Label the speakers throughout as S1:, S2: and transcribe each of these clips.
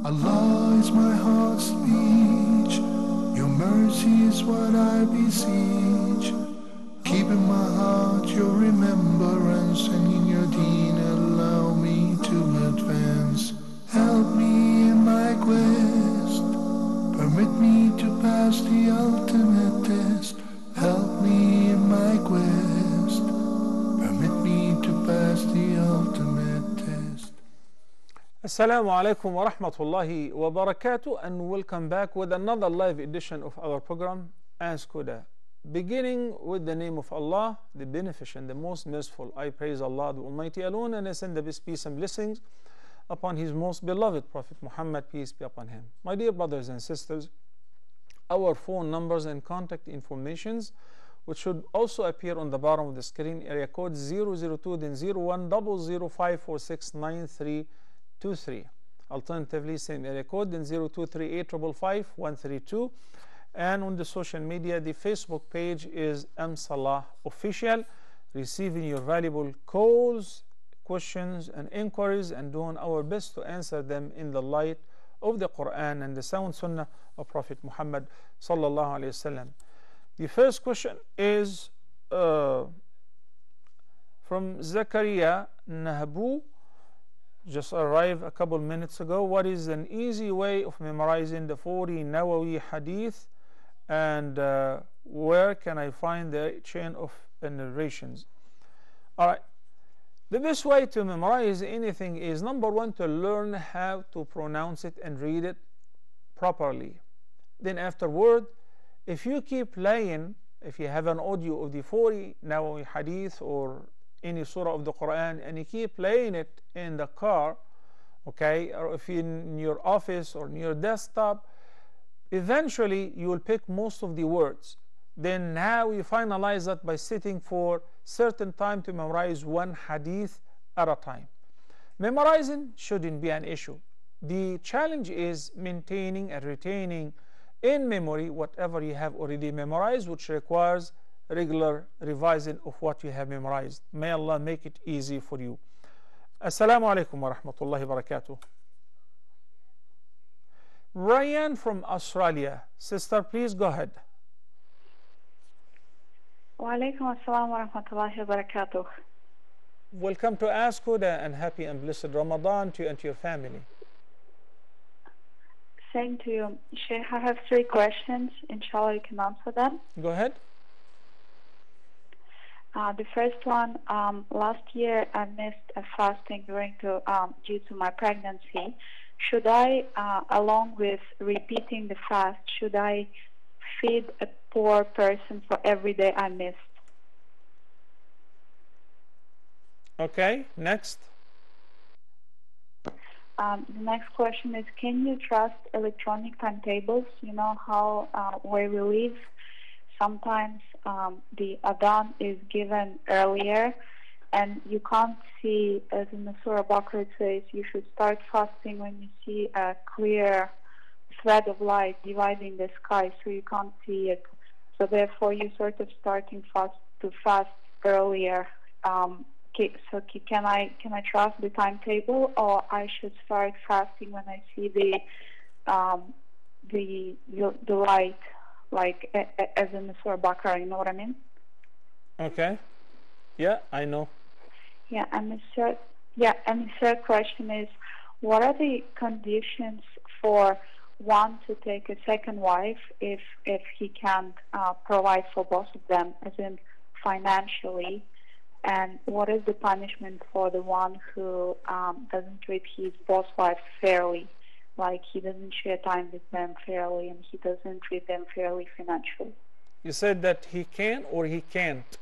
S1: Allah is my heart's speech, your mercy is what I beseech. Keep in my heart your remembrance, and in your deen allow me to advance. Help me in my quest, permit me to pass the ultimate test. Help me in my quest, permit me to pass the ultimate test.
S2: Assalamu alaikum wa rahmatullahi wa barakatuh, and welcome back with another live edition of our program, Ask Huda. Beginning with the name of Allah, the Beneficent, the Most Merciful. I praise Allah, the Almighty alone, and I send the best peace and blessings upon His most beloved Prophet Muhammad, peace be upon him. My dear brothers and sisters, our phone numbers and contact informations, which should also appear on the bottom of the screen, area code 002 then 0100546933. Alternatively, same area code then 0238555132. And on the social media, the Facebook page is Salah Official, receiving your valuable calls, questions, and inquiries, and doing our best to answer them in the light of the Quran and the sound Sunnah of Prophet Muhammad sallallahu alaihi wasallam. The first question is from Zakaria Nahbu, just arrived a couple minutes ago. What is an easy way of memorizing the 40 Nawawi hadith, and where can I find the chain of narrations? All right, the best way to memorize anything is, number one, to learn how to pronounce it and read it properly. Then afterward, if you keep playing, if you have an audio of the 40 Nawawi hadith or any surah of the Quran, and you keep playing it in the car, okay, or if you're in your office or in your desktop, eventually you will pick most of the words. Then now you finalize that by sitting for certain time to memorize one hadith at a time. Memorizing shouldn't be an issue. The challenge is maintaining and retaining in memory whatever you have already memorized, which requires regular revising of what you have memorized. May Allah make it easy for you. Assalamu alaikum wa rahmatullahi wa barakatuh. Ryan from Australia. Sister, please go ahead.
S3: Wa alaikum assalam wa rahmatullahi wa barakatuh.
S2: Welcome to Ask Huda, and happy and blessed Ramadan to you and to your family.
S3: Same to you. Sheikh, I have 3 questions. Inshallah, you can answer them.
S2: Go ahead.
S3: The first one, last year I missed a fasting due to my pregnancy. Should I, along with repeating the fast, should I feed a poor person for every day I missed?
S2: Okay, next.
S3: The next question is, can you trust electronic timetables? You know how where we live, sometimes the adhan is given earlier, and you can't see, as in the Surah Baqarah it says, you should start fasting when you see a clear thread of light dividing the sky, so you can't see it. So therefore, you're sort of starting to fast earlier. So can I trust the timetable, or I should start fasting when I see the light, like as in the Surah Baqarah? You know what I mean?
S2: Okay. Yeah, I know.
S3: Yeah, and the third question is, what are the conditions for one to take a second wife if he can't provide for both of them, as in financially? And what is the punishment for the one who doesn't treat his both wives fairly, like he doesn't share time with them fairly and he doesn't treat them fairly financially?
S2: You said that he can or he can't?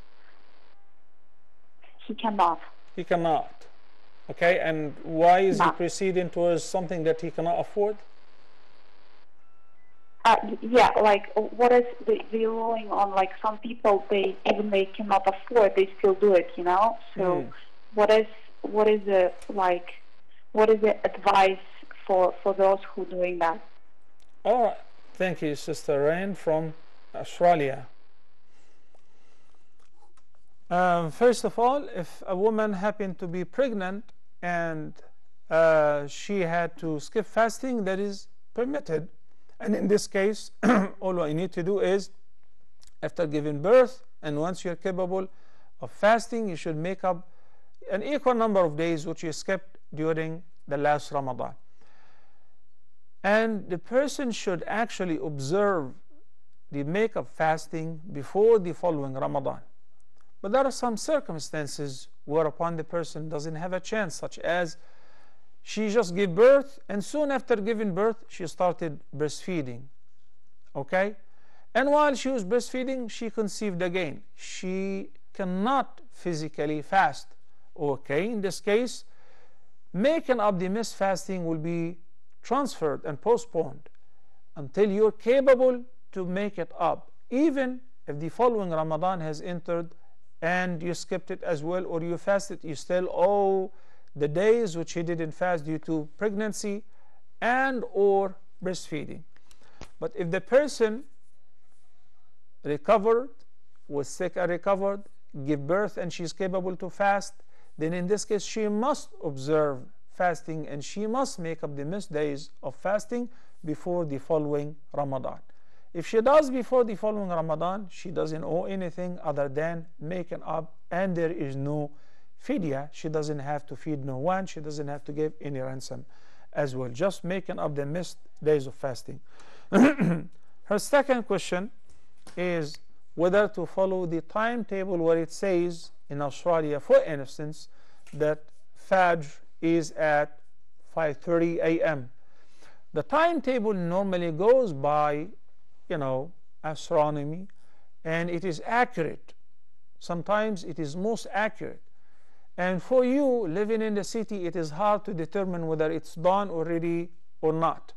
S3: He cannot.
S2: He cannot. Okay, and why is he proceeding towards something that he cannot afford?
S3: Yeah, like what is the ruling on, like, some people, they cannot afford, they still do it, you know? So what is the advice for those who are doing that?
S2: All right, thank you, Sister Rain from Australia. First of all, if a woman happened to be pregnant and she had to skip fasting, that is permitted. And in this case, all I need to do is, after giving birth, and once you're capable of fasting, you should make up an equal number of days which you skipped during the last Ramadan. And the person should actually observe the make-up fasting before the following Ramadan. But there are some circumstances whereupon the person doesn't have a chance, such as she just gave birth, and soon after giving birth she started breastfeeding, okay, and while she was breastfeeding she conceived again. She cannot physically fast, okay. In this case, making up the missed fasting will be transferred and postponed until you're capable to make it up, even if the following Ramadan has entered and you skipped it as well, or you fasted, you still owe the days which he didn't fast due to pregnancy and or breastfeeding. But if the person recovered, was sick and recovered, give birth, and she's capable to fast, then in this case she must observe fasting and she must make up the missed days of fasting before the following Ramadan. If she does before the following Ramadan, she doesn't owe anything other than making up, and there is no fidya. She doesn't have to feed no one, she doesn't have to give any ransom as well, just making up the missed days of fasting. Her second question is whether to follow the timetable where it says in Australia, for instance, that Fajr is at 5:30 a.m. The timetable normally goes by, you know, astronomy, and it is accurate. Sometimes it is most accurate. And for you living in the city, it is hard to determine whether it's dawn already or not.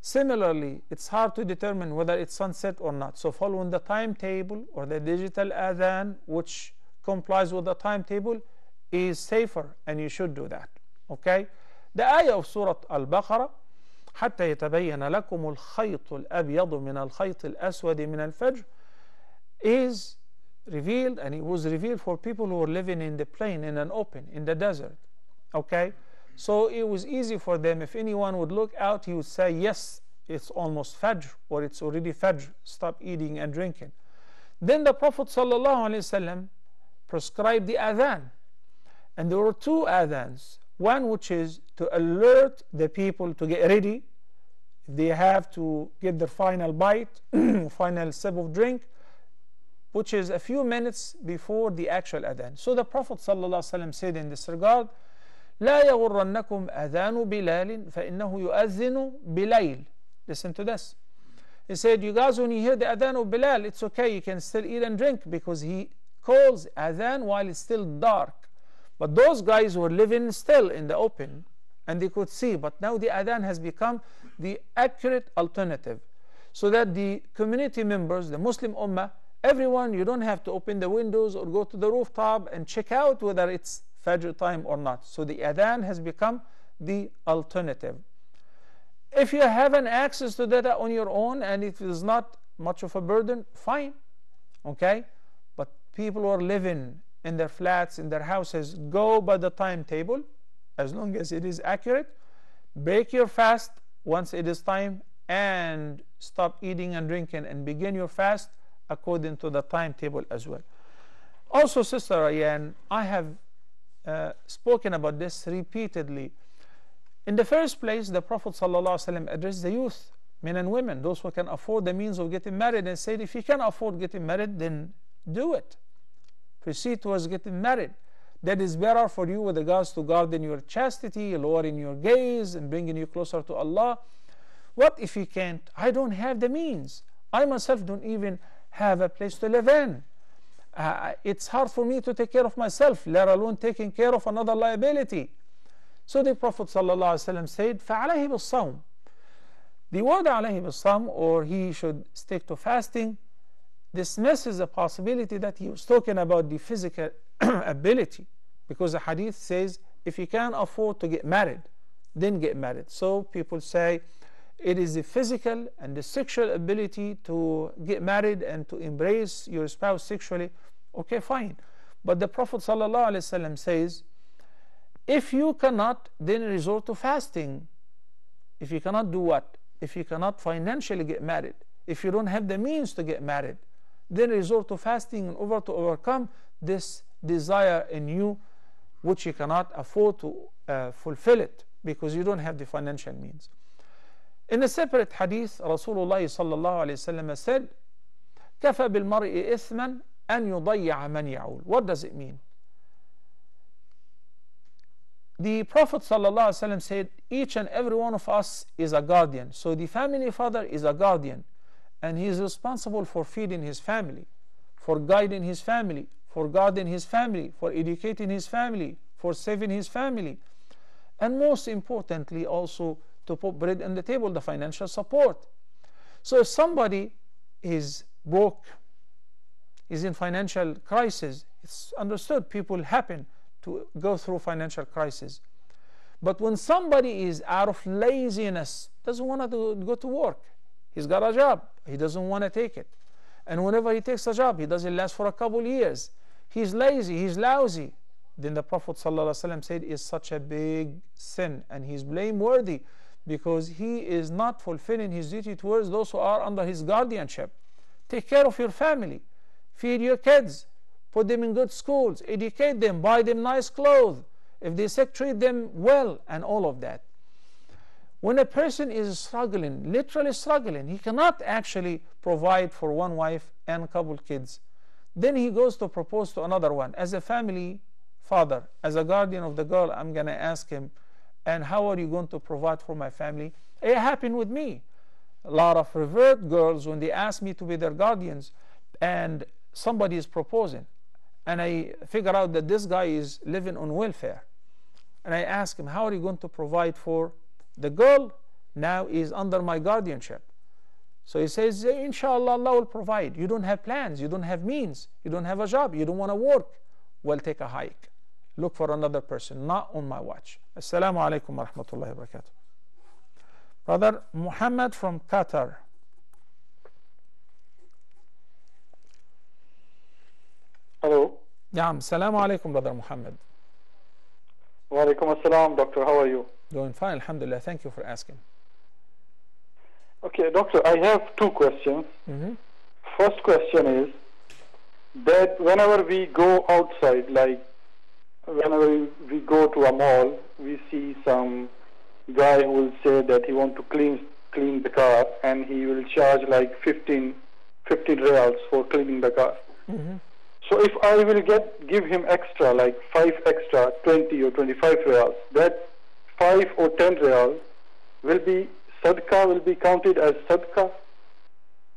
S2: Similarly, it's hard to determine whether it's sunset or not. So following the timetable or the digital adhan, which complies with the timetable, is safer, and you should do that. Okay? The ayah of Surah Al-Baqarah, حتى يتبين لكم الخيط الأبيض من الخيط الأسود من الفجر, is revealed, and it was revealed for people who were living in the plain, in an open, in the desert. Okay? So it was easy for them. If anyone would look out, he would say, yes, it's almost Fajr, or it's already Fajr, stop eating and drinking. Then the Prophet ﷺ prescribed the adhan, and there were two adhans. One which is to alert the people to get ready, if they have to get their final bite, final sip of drink, which is a few minutes before the actual adhan. So the Prophet ﷺ said in this regard, لا يغرنكم أذان بلال فإنه يؤذن بليل. Listen to this. He said, you guys, when you hear the adhan of Bilal, it's okay, you can still eat and drink, because he calls adhan while it's still dark. But those guys were living still in the open and they could see, but now the adhan has become the accurate alternative, so that the community members, the Muslim Ummah, everyone, you don't have to open the windows or go to the rooftop and check out whether it's Fajr time or not. So the adhan has become the alternative. If you have an access to that on your own and it is not much of a burden, fine, okay? But people who are living in their flats, in their houses, go by the timetable as long as it is accurate. Break your fast once it is time, and stop eating and drinking and begin your fast according to the timetable as well. Also, Sister Rayyan, I have spoken about this repeatedly. In the first place, the Prophet ﷺ addressed the youth, men and women, those who can afford the means of getting married, and said, if you can afford getting married, then do it. Proceed towards getting married. That is better for you with regards to guarding your chastity, lowering your gaze, and bringing you closer to Allah. What if you can't? I don't have the means. I myself don't even have a place to live in. It's hard for me to take care of myself, let alone taking care of another liability. So the Prophet ﷺ said, فَعَلَيْهِ بِالصَّوْمِ. The word عَلَيْهِ بِالصَّوْمِ, or he should stick to fasting, dismisses the possibility that he was talking about the physical ability, because the hadith says, if you can't afford to get married, then get married. So people say it is the physical and the sexual ability to get married and to embrace your spouse sexually. Okay, fine. But the Prophet ﷺ says, If you cannot, then resort to fasting. If you cannot do what? If you cannot financially get married, if you don't have the means to get married, then resort to fasting in order to overcome this desire in you, which you cannot afford to fulfill it because you don't have the financial means. In a separate hadith, Rasulullah sallallahu alayhi wasallam said, كَفَى بِالْمَرْءِ إِثْمًا أَنْ يُضَيَّعَ مَنْ يَعُولُ. What does it mean? The Prophet ﷺ said, each and every one of us is a guardian. So the family father is a guardian, and he is responsible for feeding his family, for guiding his family, for guarding his family, for educating his family, for saving his family, and most importantly also to put bread on the table, the financial support. So if somebody is broke, is in financial crisis, it's understood, people happen to go through financial crisis. But when somebody is out of laziness, doesn't want to go to work, he's got a job, he doesn't want to take it, and whenever he takes a job, he doesn't last for a couple years, he's lazy, he's lousy, then the Prophet ﷺ said is such a big sin, and he's blameworthy because he is not fulfilling his duty towards those who are under his guardianship. Take care of your family, feed your kids, put them in good schools, educate them, buy them nice clothes, if they sick, treat them well, and all of that. When a person is struggling, literally struggling, he cannot actually provide for one wife and a couple kids, then he goes to propose to another one. As a family father, as a guardian of the girl, I'm going to ask him, and how are you going to provide for my family? It happened with me. A lot of revert girls, when they ask me to be their guardians, and somebody is proposing, and I figure out that this guy is living on welfare, and I ask him, how are you going to provide for the girl? Now is under my guardianship. So he says, inshallah, Allah will provide. You don't have plans, you don't have means, you don't have a job, you don't want to work. Well, take a hike, look for another person, not on my watch. Assalamu alaikum wa rahmatullahi wa barakatuh. Brother Muhammad from Qatar.
S4: Hello.
S2: Naam. Assalamu alaikum, Brother Muhammad.
S4: Wa alaikum assalam, doctor. How are you?
S2: Doing fine, alhamdulillah. Thank you for asking.
S4: Okay, doctor, I have two questions. First question is that whenever we go outside, like whenever we go to a mall, we see some guy who will say that he want to clean the car, and he will charge like 15 reals for cleaning the car. So if I will give him extra, like 5 extra, 20 or 25 reals, that 5 or 10 reals will be sadaqah, will be counted as sadaqah,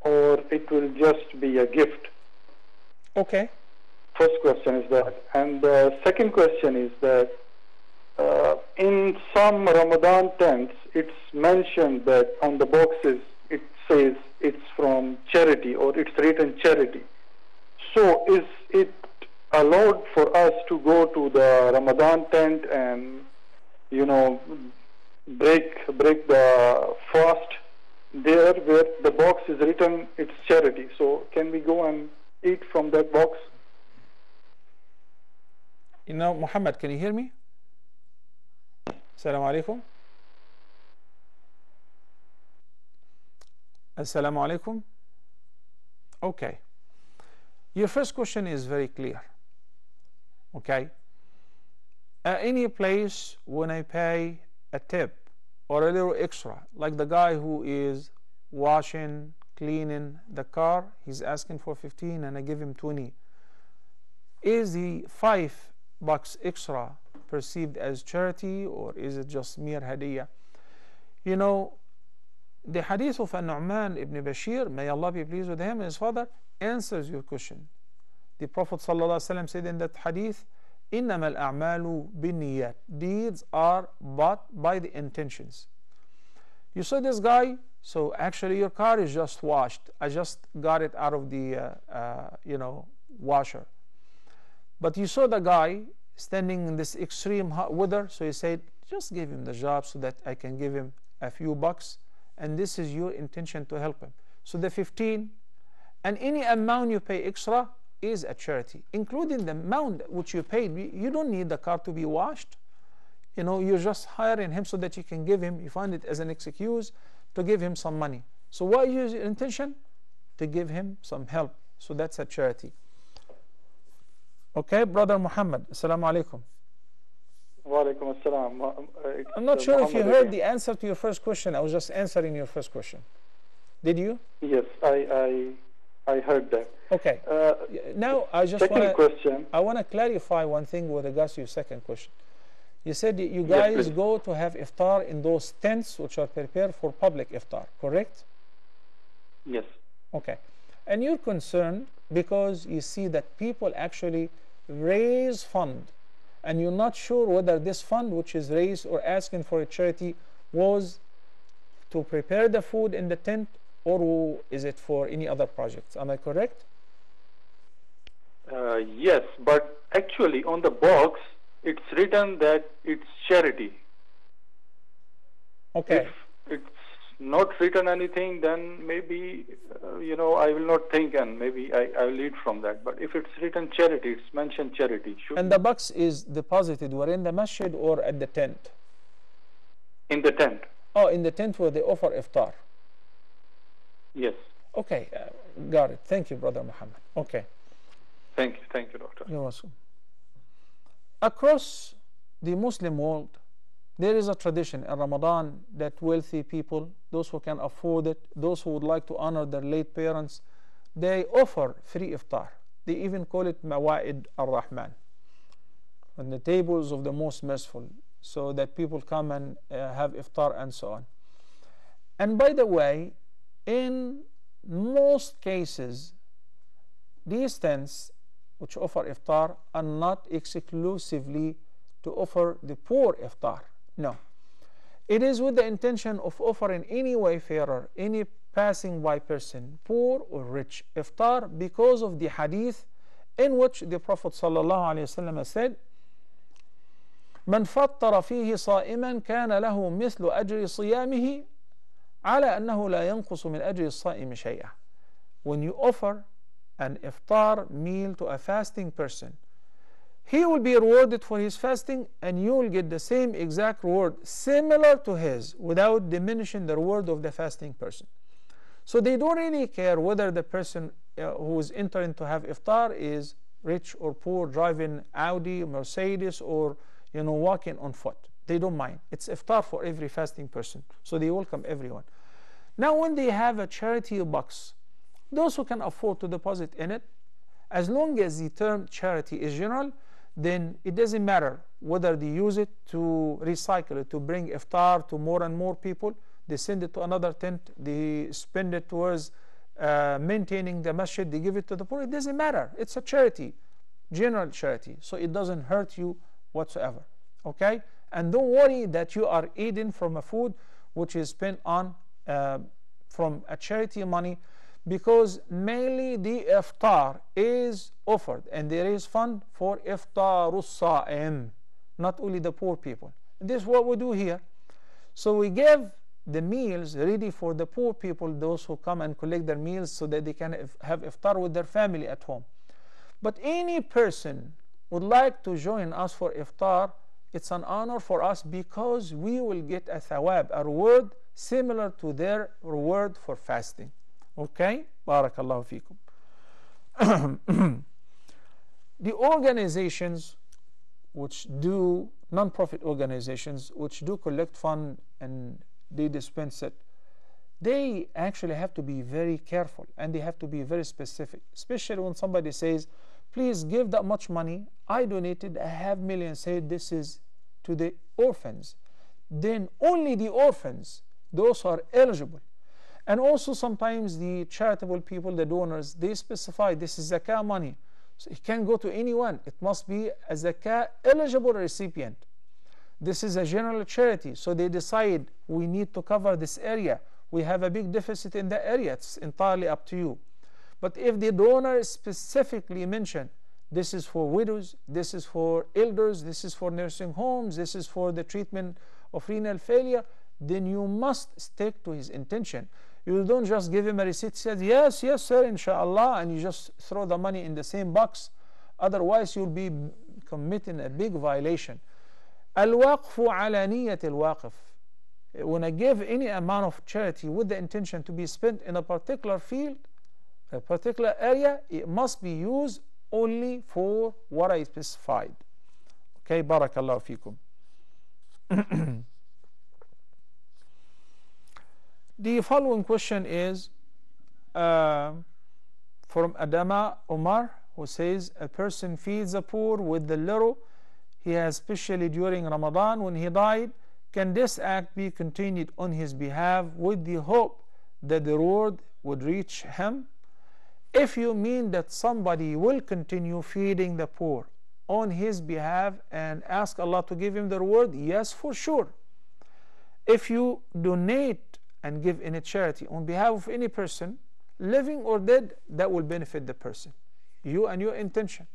S4: or it will just be a gift?
S2: Okay.
S4: First question is that. And the second question is that in some Ramadan tents, it's mentioned that on the boxes it says it's from charity, or it's written charity. So is it allowed for us to go to the Ramadan tent and, you know, break the fast there where the box is written it's charity? So can we go and eat from that box?
S2: You know, Muhammad, can you hear me? Assalamu alaikum. Assalamu alaikum. Okay. Your first question is very clear. Okay. At any place, when I pay a tip or a little extra, like the guy who is washing, cleaning the car, he's asking for 15 and I give him 20. Is the $5 extra perceived as charity, or is it just mere hadiyah? You know, the hadith of Nu'man ibn Bashir, may Allah be pleased with him and his father, answers your question. The Prophet ﷺ said in that hadith, إِنَّمَا الْأَعْمَالُ بِالنِّيَّاتِ. Deeds are bought by the intentions. You saw this guy, so actually your car is just washed. I just got it out of the washer. But you saw the guy standing in this extreme hot weather, so you said, just give him the job so that I can give him a few bucks, and this is your intention to help him. So the 15 and any amount you pay extra is a charity, including the amount which you paid. You don't need the car to be washed. you know, you're just hiring him so that you can give him, you find it as an excuse to give him some money. So what is your intention? To give him some help. So that's a charity. Okay, Brother Muhammad, Assalamu alaikum.
S4: Wa alaikum assalam.
S2: I'm not sure if you heard the answer to your first question. I was just answering your first question. Did you?
S4: Yes, I heard that.
S2: Okay. Now I just want to clarify one thing with regards to your second question. You said you guys go to have iftar in those tents which are prepared for public iftar, correct?
S4: Yes.
S2: Okay. And you're concerned because you see that people actually raise fund, and you're not sure whether this fund which is raised or asking for a charity was to prepare the food in the tent, or is it for any other projects? Am I correct?
S4: Yes, but actually on the box it's written that it's charity.
S2: Okay.
S4: If it's not written anything, then maybe you know, I will not think, and maybe I will lead from that. But if it's written charity, it's mentioned charity.
S2: And the box is deposited where, in the masjid or at the tent?
S4: In the tent.
S2: Oh, in the tent where they offer iftar.
S4: Yes.
S2: Okay, got it. Thank you, Brother Muhammad. Okay.
S4: Thank you, Doctor.
S2: You're welcome. Across the Muslim world, there is a tradition in Ramadan that wealthy people, those who can afford it, those who would like to honor their late parents, they offer free iftar. They even call it Mawa'id ar-Rahman, on the tables of the most merciful, so that people come and have iftar and so on. And by the way, in most cases, these tents which offer iftar are not exclusively to offer the poor iftar. No. It is with the intention of offering any wayfarer, any passing by person, poor or rich, iftar, because of the hadith in which the Prophet ﷺ said, من فطر فيه صائما كان له مثل أجر صيامه على أنه لا ينقص من أجر الصائم شيئا. When you offer an iftar meal to a fasting person, he will be rewarded for his fasting, and you will get the same exact reward similar to his, without diminishing the reward of the fasting person. So they don't really care whether the person who is entering to have iftar is rich or poor, driving Audi, Mercedes, or walking on foot. They don't mind. It's iftar for every fasting person, so they welcome everyone. Now when they have a charity box, those who can afford to deposit in it, as long as the term charity is general, then it doesn't matter whether they use it to recycle it, to bring iftar to more and more people, they send it to another tent, they spend it towards maintaining the masjid, they give it to the poor. It doesn't matter. It's a charity, general charity, so it doesn't hurt you whatsoever. Okay? And don't worry that you are eating from a food which is spent on from a charity money, because mainly the iftar is offered, and there is fund for iftarus sa'im, not only the poor people. This is what we do here. So we give the meals ready for the poor people, those who come and collect their meals, so that they can have iftar with their family at home. But any person would like to join us for iftar, it's an honor for us, because we will get a thawab, a reward similar to their reward for fasting. Okay? Barakallahu fikum. The organizations which do, non-profit organizations which do collect fund and they dispense it, they actually have to be very careful, and they have to be very specific, especially when somebody says, please give that much money, I donated $500,000, say this is to the orphans. Then only the orphans, those are eligible. And also sometimes the charitable people, the donors, they specify this is zakah money, so it can go to anyone. It must be a zakah eligible recipient. This is a general charity, so they decide we need to cover this area, we have a big deficit in the area. It's entirely up to you. But if the donor specifically mentioned, this is for widows, this is for elders, this is for nursing homes, this is for the treatment of renal failure, then you must stick to his intention. You don't just give him a receipt, says yes, yes sir, inshallah, and you just throw the money in the same box. Otherwise you'll be committing a big violation. الوقف على نية الواقف. When I give any amount of charity with the intention to be spent in a particular field, a particular area, it must be used only for what I specified. Okay, barakallahu fikum. The following question is from Adama Omar, who says, a person feeds the poor with the little he has, especially during Ramadan. When he died, can this act be continued on his behalf with the hope that the reward would reach him? If you mean that somebody will continue feeding the poor on his behalf and ask Allah to give him the reward, yes, for sure. If you donate and give any charity on behalf of any person, living or dead, that will benefit the person, you and your intention.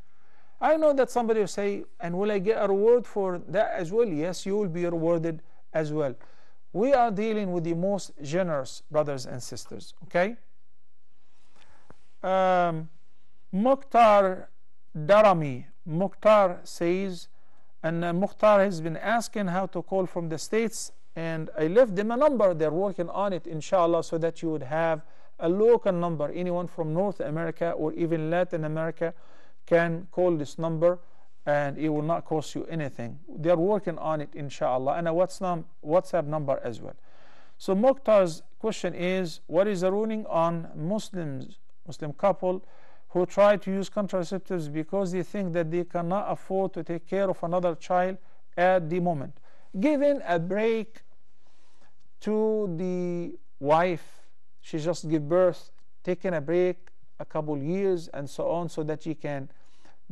S2: I know that somebody will say, and will I get a reward for that as well? Yes, you will be rewarded as well. We are dealing with the most generous brothers and sisters, okay? Mukhtar Darami, Mukhtar says, and Mukhtar has been asking how to call from the States, and I left them a number. They're working on it, inshallah, so that you would have a local number. Anyone from North America or even Latin America can call this number, and it will not cost you anything. They're working on it, inshallah, and a WhatsApp number as well. So Mukhtar's question is, what is the ruling on Muslim couple who try to use contraceptives because they think that they cannot afford to take care of another child at the moment? Giving a break to the wife, she just give birth, taking a break a couple years and so on, so that you can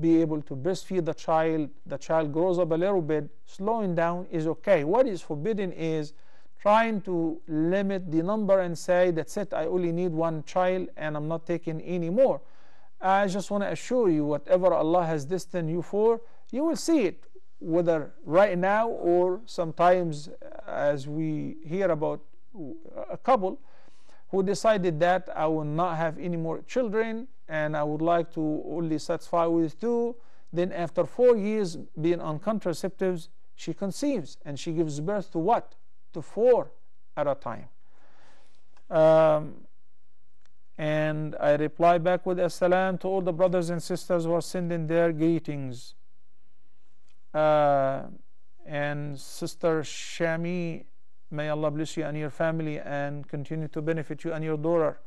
S2: be able to breastfeed the child grows up a little bit, slowing down is okay. What is forbidden is trying to limit the number and say, that's it, I only need one child and I'm not taking any more. I just want to assure you, whatever Allah has destined you for, you will see it, whether right now or sometimes, as we hear about a couple who decided that I will not have any more children and I would like to only satisfy with 2. Then after 4 years being on contraceptives, she conceives and she gives birth to what? To 4 at a time. And I reply back with assalam to all the brothers and sisters who are sending their greetings. And Sister Shami, may Allah bless you and your family and continue to benefit you and your daughter.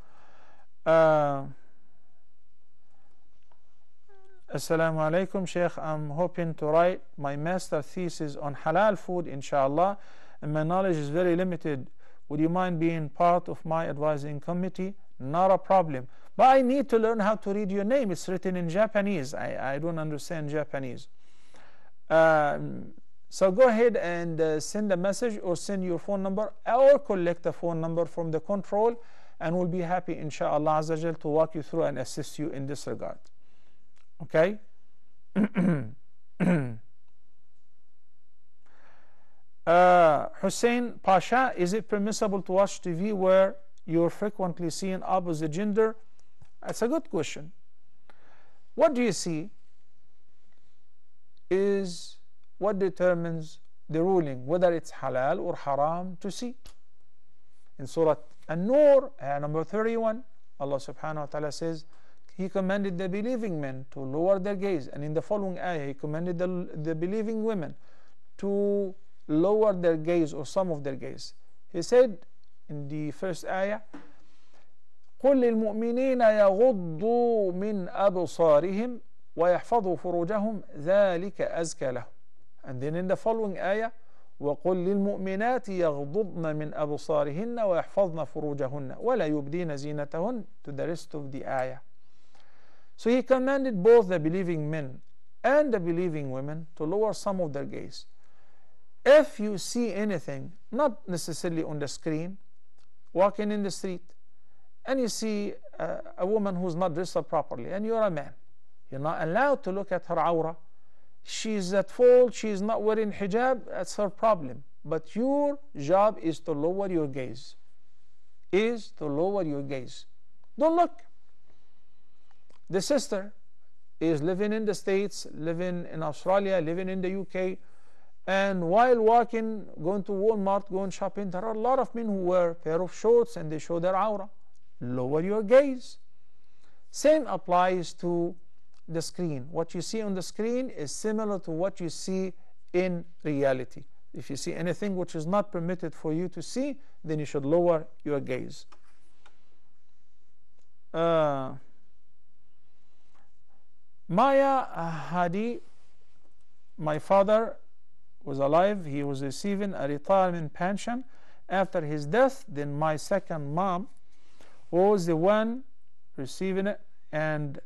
S2: Assalamu alaikum, Sheikh. I'm hoping to write my master thesis on halal food, inshallah, and my knowledge is very limited. Would you mind being part of my advising committee? Not a problem. But I need to learn how to read your name. It's written in Japanese. I don't understand Japanese. So go ahead and send a message or send your phone number or collect a phone number from the control, and we'll be happy, inshallah Azza Jal, to walk you through and assist you in this regard. Okay? Hussein Pasha, is it permissible to watch TV where you're frequently seeing opposite gender? That's a good question. What do you see is what determines the ruling, whether it's halal or haram to see. In Surah An-Nur, number 31, Allah subhanahu wa ta'ala says, He commanded the believing men to lower their gaze, and in the following ayah He commanded the believing women to lower their gaze or some of their gaze. He said in the first ayah, قُلْ لِلْمُؤْمِنِينَ يَغُضُّوا مِنْ أَبْصَارِهِمْ وَيَحْفَظُوا فُرُوجَهُمْ ذَلِكَ أَزْكَى لَهُمْ. And then in the following ayah, وَقُلْ لِلْمُؤْمِنَاتِ يَغْضُضْنَ مِنْ أَبْصَارِهِنَّ وَيَحْفَظْنَ فُرُوجَهُنَّ وَلَا يُبْدِينَ زِينَتَهُنَّ, to the rest of the ayah. So He commanded both the believing men and the believing women to lower some of their gaze. If you see anything, not necessarily on the screen, walking in the street, and you see a woman who's not dressed up properly, and you're a man, you're not allowed to look at her awrah. She's at fault, she's not wearing hijab, that's her problem. But your job is to lower your gaze. Don't look. The sister is living in the States, living in Australia, living in the UK, And while walking, going to Walmart, going shopping, there are a lot of men who wear a pair of shorts and they show their aura. Lower your gaze. Same applies to the screen. What you see on the screen is similar to what you see in reality. If you see anything which is not permitted for you to see, then you should lower your gaze. Maya Hadi, my father was alive. He was receiving a retirement pension after his death. Then my second mom was the one receiving it, and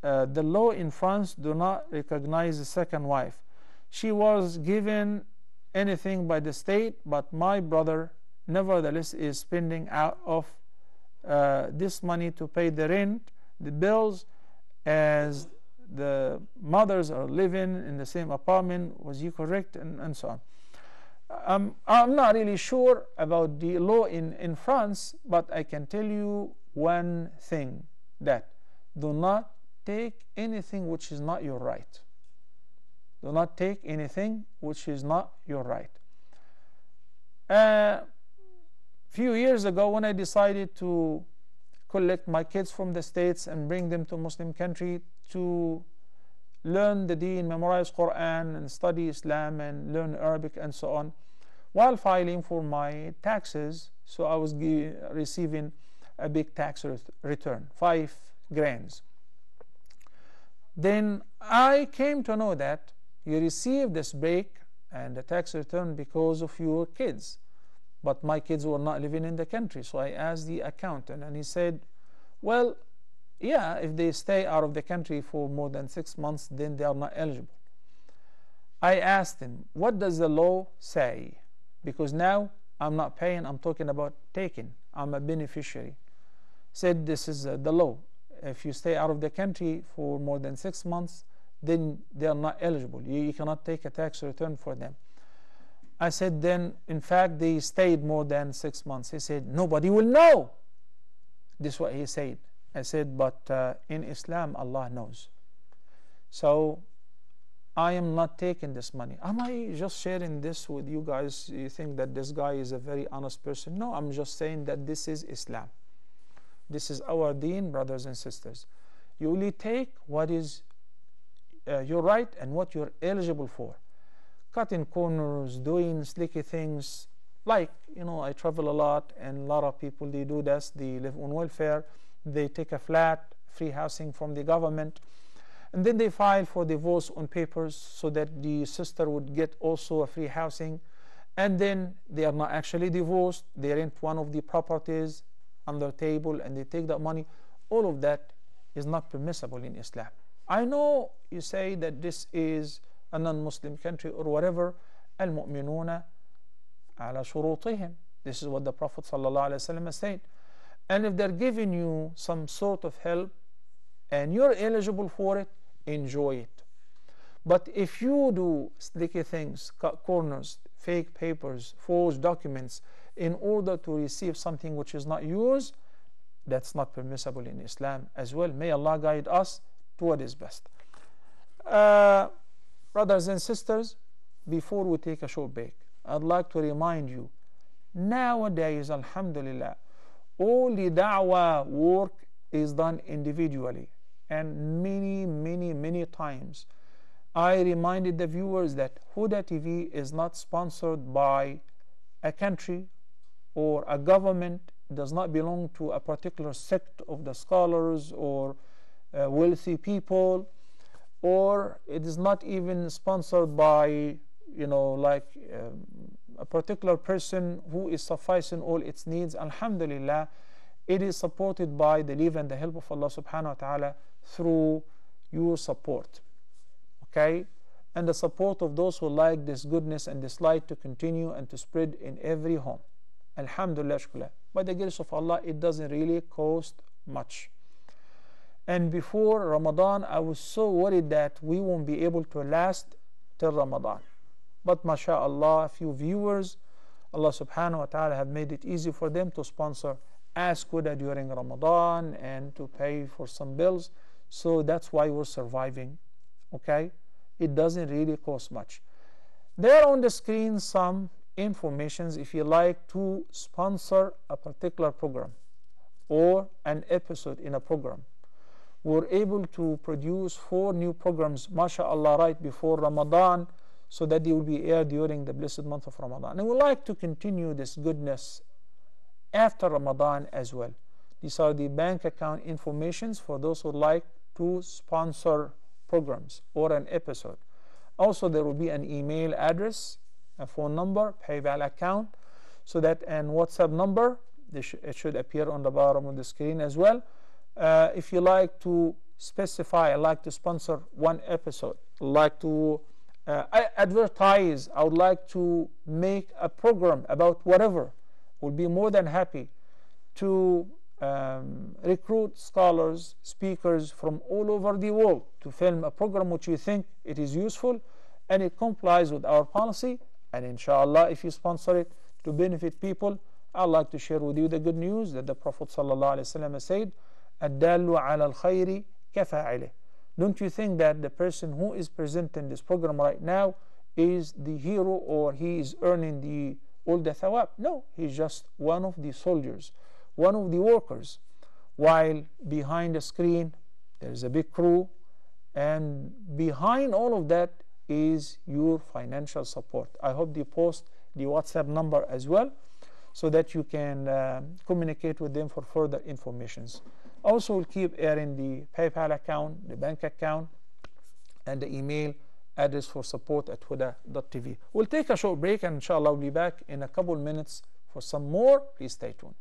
S2: the law in France do not recognize the second wife. She was given anything by the state, but my brother nevertheless is spending out of this money to pay the rent, the bills, as the mothers are living in the same apartment. Was you correct? And so on. I'm not really sure about the law in France, but I can tell you one thing, that do not take anything which is not your right. Do not take anything which is not your right. Few years ago, when I decided to collect my kids from the States and bring them to Muslim country to learn the deen, memorize Quran and study Islam and learn Arabic and so on, while filing for my taxes, so I was receiving a big tax return, 5 grand. Then I came to know that you received this break and the tax return because of your kids, but my kids were not living in the country. So I asked the accountant, and he said, well, yeah, if they stay out of the country for more than 6 months, then they are not eligible. I asked him, what does the law say? Because now I'm not paying, I'm talking about taking, I'm a beneficiary. Said, this is the law. If you stay out of the country for more than 6 months, then they are not eligible. You cannot take a tax return for them. I said, then in fact they stayed more than 6 months. He said, nobody will know. This is what he said. I said, but in Islam Allah knows. So I am not taking this money. Am I just sharing this with you guys? You think that this guy is a very honest person? No, I'm just saying that this is Islam. This is our deen, brothers and sisters. You only take what is your right and what you're eligible for. Cutting corners, doing slicky things, like, you know, I travel a lot, and a lot of people, they do this. They live on welfare, they take a flat, free housing from the government, and then they file for divorce on papers so that the sister would get also a free housing, and then they are not actually divorced. They rent one of the properties on their table and they take that money. All of that is not permissible in Islam. I know you say that this is a non-Muslim country or whatever. Al-mu'minuna ala shurutihim. This is what the Prophet ﷺ has said. And if they're giving you some sort of help and you're eligible for it, enjoy it. But if you do sticky things, cut corners, fake papers, forged documents in order to receive something which is not yours, that's not permissible in Islam as well. May Allah guide us to what is best. Brothers and sisters, before we take a short break, I'd like to remind you, nowadays, alhamdulillah, all the da'wah work is done individually. And many times I reminded the viewers that Huda TV is not sponsored by a country or a government. It does not belong to a particular sect of the scholars or wealthy people, or it is not even sponsored by, you know, like a particular person who is sufficing all its needs. Alhamdulillah, it is supported by the leave and the help of Allah subhanahu wa ta'ala through your support, okay, and the support of those who like this goodness and this light to continue and to spread in every home. Alhamdulillah, shukla. By the grace of Allah, it doesn't really cost much. And before Ramadan, I was so worried that we won't be able to last till Ramadan. But mashallah, a few viewers, Allah subhanahu wa ta'ala have made it easy for them to sponsor Ask Huda during Ramadan and to pay for some bills. So that's why we're surviving, okay? It doesn't really cost much. There on the screen some informations if you like to sponsor a particular program or an episode in a program. We're able to produce 4 new programs, mashallah, right before Ramadan, so that they will be aired during the blessed month of Ramadan. And we like to continue this goodness after Ramadan as well. These are the bank account informations for those who like to sponsor programs or an episode. Also, there will be an email address, a phone number, PayPal account, so that, and WhatsApp number. It should appear on the bottom of the screen as well. If you like to specify, I like to sponsor one episode, like to advertise, I would like to make a program about whatever, we'll be more than happy to recruit scholars, speakers from all over the world to film a program which you think it is useful and it complies with our policy. And inshallah, if you sponsor it to benefit people, I'd like to share with you the good news that the Prophet ﷺ said, "Ad-dallu ala al-khayri kafa'ilih." Don't you think that the person who is presenting this program right now is the hero or he is earning all the thawab? No, he's just one of the soldiers, one of the workers, while behind the screen there's a big crew, and behind all of that is your financial support. I hope they post the WhatsApp number as well, so that you can communicate with them for further informations. Also, we'll keep airing the PayPal account, the bank account, and the email address for support at Huda.TV. We'll take a short break, and inshallah we'll be back in a couple minutes for some more. Please stay tuned.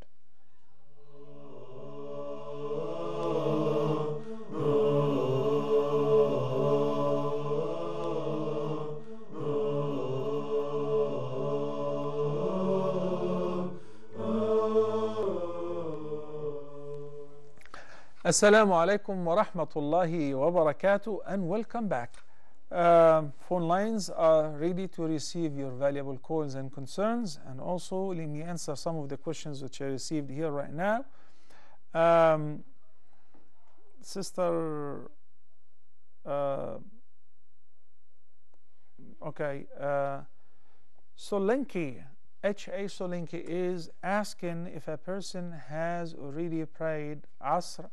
S2: Assalamu alaikum wa rahmatullahi wa barakatuh, and welcome back. Phone lines are ready to receive your valuable calls and concerns, and also let me answer some of the questions which I received here right now. Sister Solanki, H.A. Solanki, is asking if a person has already prayed Asr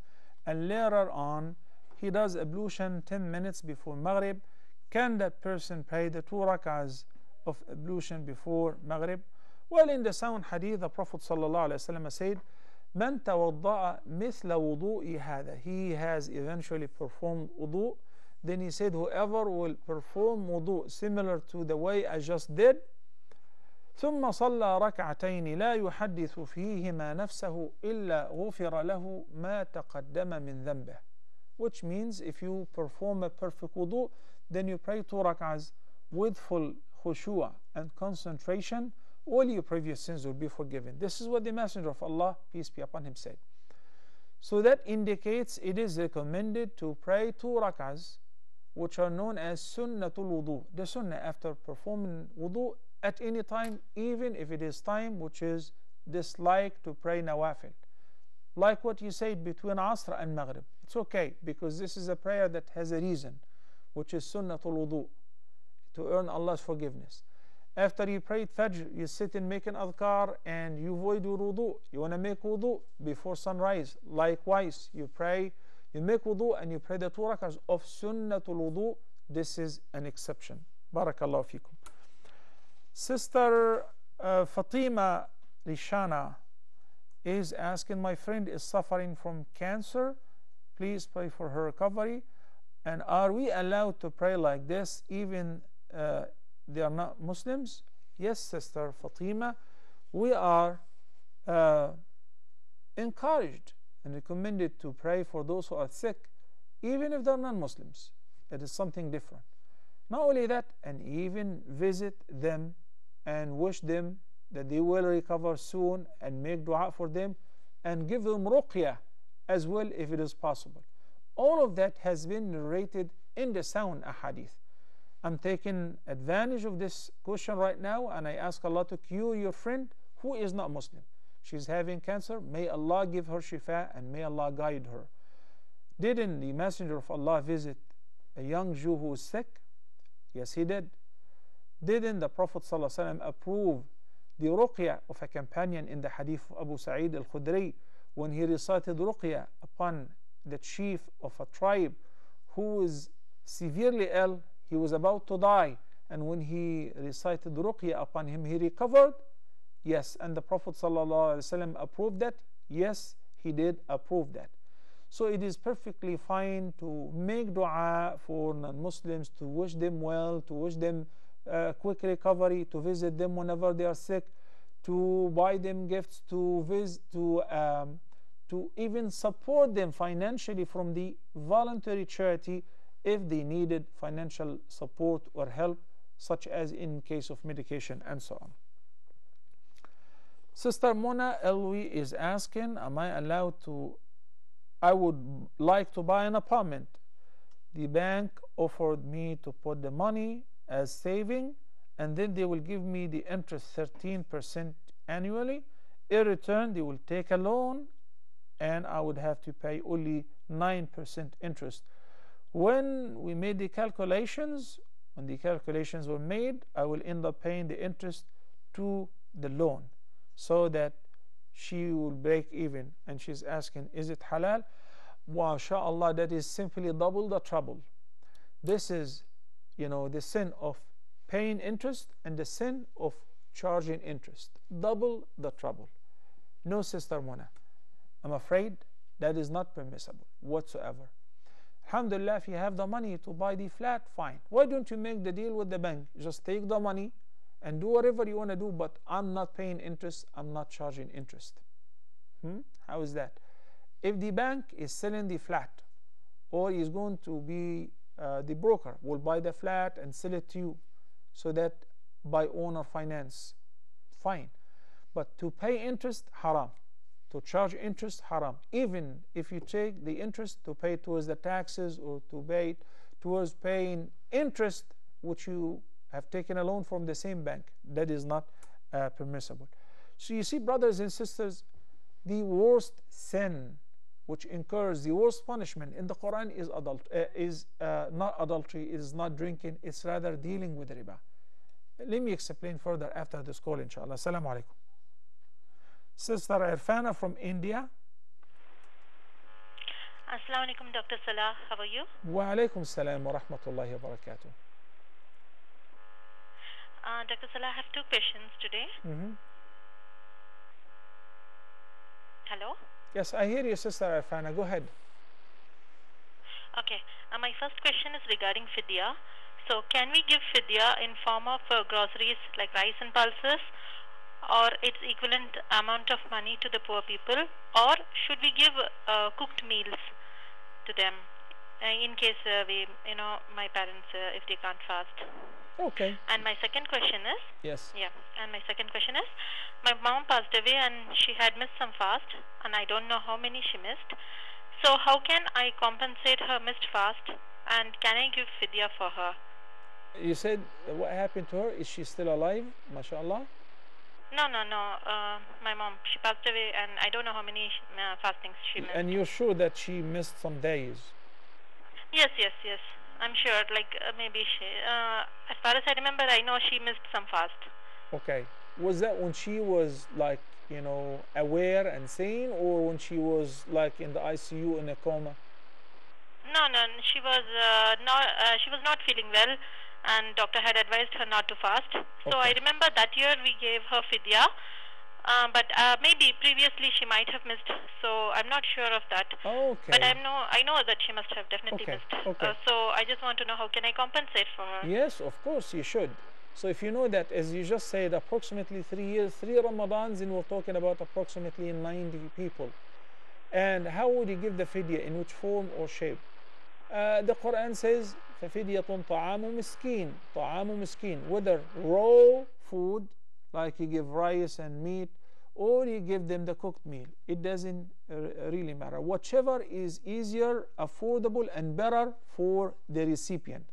S2: and later on he does ablution 10 minutes before Maghrib. Can that person pray the 2 rak'ahs of ablution before Maghrib? Well, in the sound hadith, the Prophet ﷺ said, "Man tawadda'a mithla wudu'i hadha." He has eventually performed wudu. Then he said, whoever will perform wudu similar to the way I just did, ثم صلى ركعتين لا يحدث فيهما نفسه إلا غفر له ما تقدم من ذنبه. Which means if you perform a perfect wudu, then you pray 2 rak'ahs with full khushu' and concentration, all your previous sins will be forgiven. This is what the Messenger of Allah, peace be upon him, said. So that indicates it is recommended to pray 2 rak'ahs, which are known as sunnatul wudu, the sunnah after performing wudu at any time, even if it is time which is disliked to pray nawafil. Like what you said between Asr and Maghrib. It's okay, because this is a prayer that has a reason, which is sunnatul wudu, to earn Allah's forgiveness. After you prayed Fajr, you sit and make an adhkar and you void your wudu. You want to make wudu before sunrise. Likewise, you make wudu and you pray the 2 rak'ahs of sunnatul wudu. This is an exception. Barakallahu fikum. Sister Fatima Lishana is asking, my friend is suffering from cancer. Please pray for her recovery. And are we allowed to pray like this even they are not Muslims? Yes, Sister Fatima, we are encouraged and recommended to pray for those who are sick, even if they're non-Muslims. It is something different. Not only that, and even visit them and wish them that they will recover soon, and make dua for them, and give them ruqyah as well if it is possible. All of that has been narrated in the sound ahadith. I'm taking advantage of this question right now, and I ask Allah to cure your friend who is not Muslim. She's having cancer. May Allah give her shifa and may Allah guide her. Didn't the Messenger of Allah visit a young Jew who was sick? Yes, he did. Didn't the Prophet ﷺ approve the ruqya of a companion in the hadith of Abu Sa'id al-Khudri when he recited ruqya upon the chief of a tribe who was severely ill, he was about to die, and when he recited ruqya upon him, he recovered? Yes. And the Prophet ﷺ approved that? Yes, he did approve that. So it is perfectly fine to make dua for non-Muslims, to wish them well, to wish them quick recovery, to visit them whenever they are sick, to buy them gifts, to visit, to even support them financially from the voluntary charity if they needed financial support or help, such as in case of medication and so on. Sister Mona Elwi is asking, am I allowed to, I would like to buy an apartment. The bank offered me to put the money as saving, and then they will give me the interest 13% annually. In return, they will take a loan, and I would have to pay only 9% interest. When we made the calculations, when the calculations were made, I will end up paying the interest to the loan, so that she will break even. And she's asking, is it halal? MashaAllah, that is simply double the trouble. This is, the sin of paying interest and the sin of charging interest. Double the trouble. No, Sister Mona, I'm afraid that is not permissible whatsoever. Alhamdulillah, if you have the money to buy the flat, fine. Why don't you make the deal with the bank? Just take the money and do whatever you want to do, but I'm not paying interest, I'm not charging interest. How is that? If the bank is selling the flat, or is going to be the broker will buy the flat and sell it to you, so that by owner finance, fine. But to pay interest, haram. To charge interest, haram. Even if you take the interest to pay towards the taxes, or to pay towards paying interest which you have taken a loan from the same bank, that is not permissible. So you see, brothers and sisters, the worst sin which incurs the worst punishment in the Quran is not adultery, is not drinking, it's rather dealing with riba. Let me explain further after this call, inshallah. Assalamu alaikum. Sister Irfana from India.
S5: Assalamu alaikum, Dr. Salah. How are you?
S2: Wa alaikum salam wa rahmatullahi wa barakatuh.
S5: Dr. Salah, I have two questions today. Hello?
S2: Yes, I hear you, Sister Irfana. Go ahead.
S5: Okay. My first question is regarding fidya. So, can we give fidya in form of groceries like rice and pulses, or its equivalent amount of money to the poor people, or should we give cooked meals to them in case my parents, if they can't fast?
S2: Okay.
S5: And my second question is,
S2: yes.
S5: Yeah. And my second question is, my mom passed away and she had missed some fast, and I don't know how many she missed. So how can I compensate her missed fast, and can I give fidya for her?
S2: You said what happened to her? Is she still alive? MashaAllah.
S5: No. My mom, she passed away, and I don't know how many fastings she missed.
S2: And you're sure that she missed some days?
S5: Yes. I'm sure. Like maybe she. As far as I remember, I know she missed some fast.
S2: Okay. Was that when she was like aware and sane, or when she was like in the ICU in a coma?
S5: No. She was not. She was not feeling well, and doctor had advised her not to fast. So I remember that year we gave her fidya, but maybe previously she might have missed. So I'm not sure of that.
S2: Okay.
S5: But I know that she must have definitely missed.
S2: Okay.
S5: So I just want to know, how can I compensate for her?
S2: Yes, of course you should. So if you know that, as you just said, approximately 3 years, 3 Ramadans, and we're talking about approximately 90 people. And how would you give the fidya? In which form or shape? The Quran says, فَفِدْيَةٌ طَعَامُ مِسْكِينٌ طَعَامُ مِسْكِينٌ. Whether raw food, like you give rice and meat, or you give them the cooked meal, it doesn't really matter. Whichever is easier, affordable, and better for the recipient.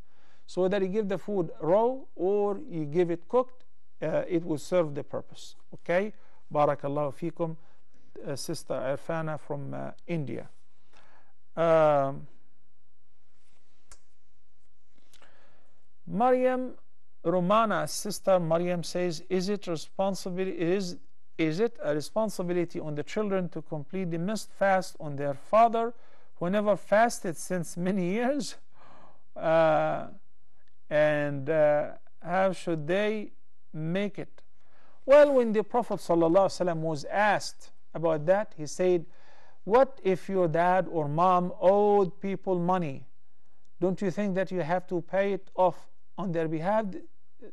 S2: So whether you give the food raw or you give it cooked, it will serve the purpose. Okay? Barakallahu feekum, Sister Irfana from India. Maryam Romana, sister Maryam says, is it a responsibility on the children to complete the missed fast on their father who never fasted since many years? And how should they make it? Well, when the Prophet ﷺ was asked about that, he said, what if your dad or mom owed people money? Don't you think that you have to pay it off on their behalf?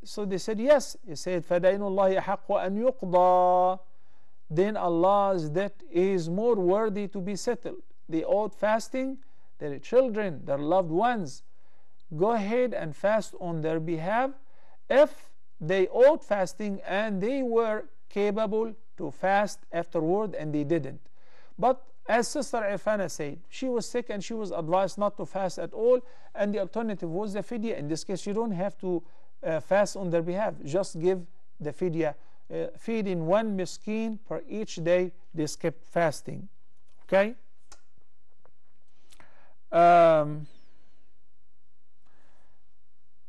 S2: So they said yes. He said, فَدَيْنُ اللَّهِ أَحَقُّ أَنْ يُقْضَى. Then Allah's debt is more worthy to be settled. They owed fasting their children, their loved ones. Go ahead and fast on their behalf if they owed fasting and they were capable to fast afterward and they didn't. But as Sister Irfana said, she was sick and she was advised not to fast at all, and the alternative was the fidya. In this case, you don't have to fast on their behalf. Just give the fidya, feeding one miskin per each day they skipped fasting. Okay?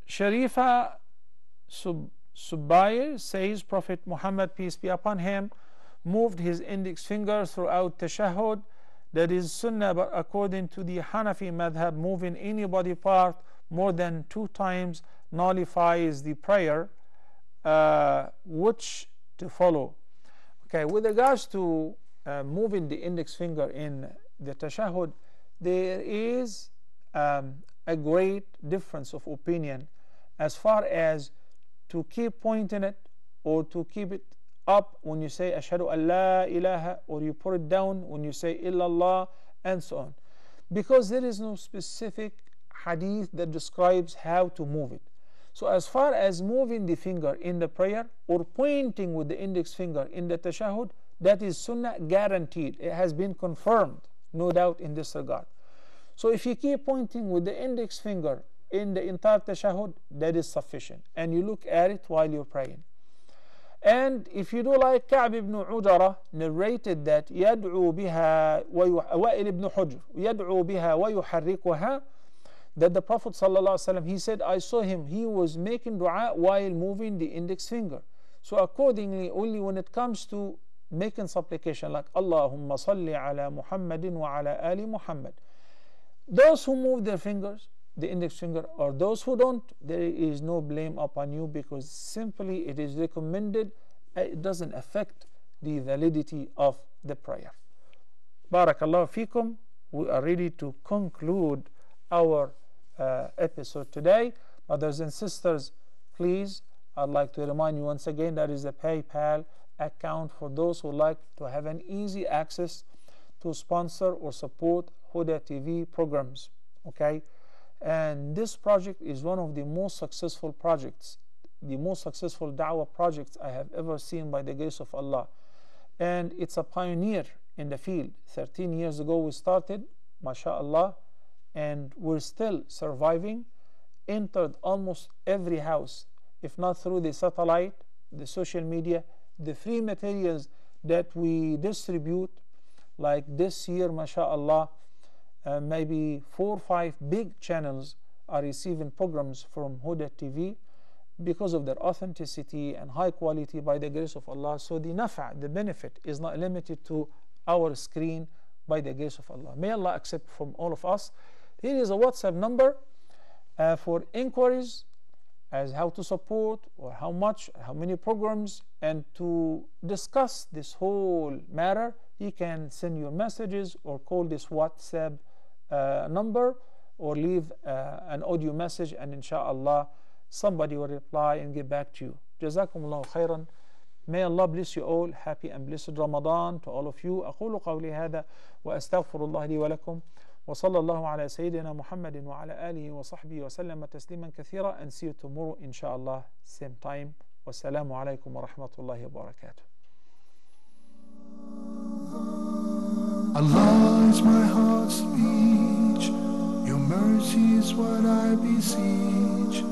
S2: Sharifa Subayr says, Prophet Muhammad, peace be upon him, moved his index finger throughout tashahhud. That is sunnah, but according to the Hanafi madhab, moving any body part more than 2 times nullifies the prayer. Which to follow? Okay, with regards to moving the index finger in the tashahhud, there is a great difference of opinion as far as to keep pointing it or to keep it up when you say ashhadu an la ilaha, or you put it down when you say illallah, and so on, because there is no specific hadith that describes how to move it. So as far as moving the finger in the prayer or pointing with the index finger in the tashahhud, that is sunnah guaranteed. It has been confirmed, no doubt in this regard. So if you keep pointing with the index finger in the entire tashahhud, that is sufficient, and you look at it while you're praying. And if you do like Ka'b ibn Ujara narrated that يدعو بها وائل ibn Hujr يدعو بها ويحركها, that the Prophet ﷺ, he said, I saw him, he was making dua while moving the index finger. So accordingly, only when it comes to making supplication like Allahumma salli ala Muhammadin wa ala ali Muhammad, those who move their fingers, the index finger, or those who don't, there is no blame upon you, because simply it is recommended. It doesn't affect the validity of the prayer. Barakallahu fikum. We are ready to conclude our episode today. Brothers and sisters, please, I'd like to remind you once again, that is a PayPal account for those who like to have an easy access to sponsor or support Huda TV programs. Okay? And this project is one of the most successful projects, the most successful da'wah projects I have ever seen by the grace of Allah. And it's a pioneer in the field. 13 years ago we started, mashallah, and we're still surviving. Entered almost every house, if not through the satellite, the social media, the free materials that we distribute. Like this year, mashallah, maybe 4 or 5 big channels are receiving programs from Huda TV because of their authenticity and high quality by the grace of Allah. So the nafa', the benefit, is not limited to our screen by the grace of Allah. May Allah accept from all of us. Here is a WhatsApp number for inquiries as how to support, or how much, how many programs, and to discuss this whole matter. You can send your messages or call this WhatsApp number, or leave an audio message, and inshallah somebody will reply and get back to you. Jazakumullahu khairan. May Allah bless you all. Happy and blessed Ramadan to all of you. أقول قولي هذا وأستغفر الله لي ولكم وصلى الله على سيدنا محمد وعلى آله وصحبه وسلم تسليما كثيرا. And see you tomorrow inshallah, same time. والسلام عليكم ورحمة الله وبركاته.
S1: Allah is my heart's speech, your mercy is what I beseech.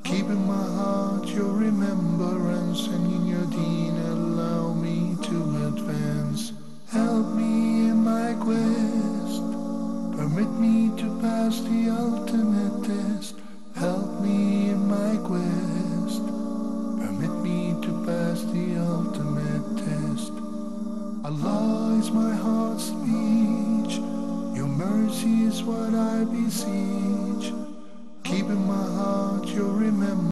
S1: Keep in my heart your remembrance, and in your deen allow me to advance. Help me in my quest, permit me to pass the ultimate test. Help me in my quest. Allah is my heart's speech. Your mercy is what I beseech. Keep in my heart your remembrance.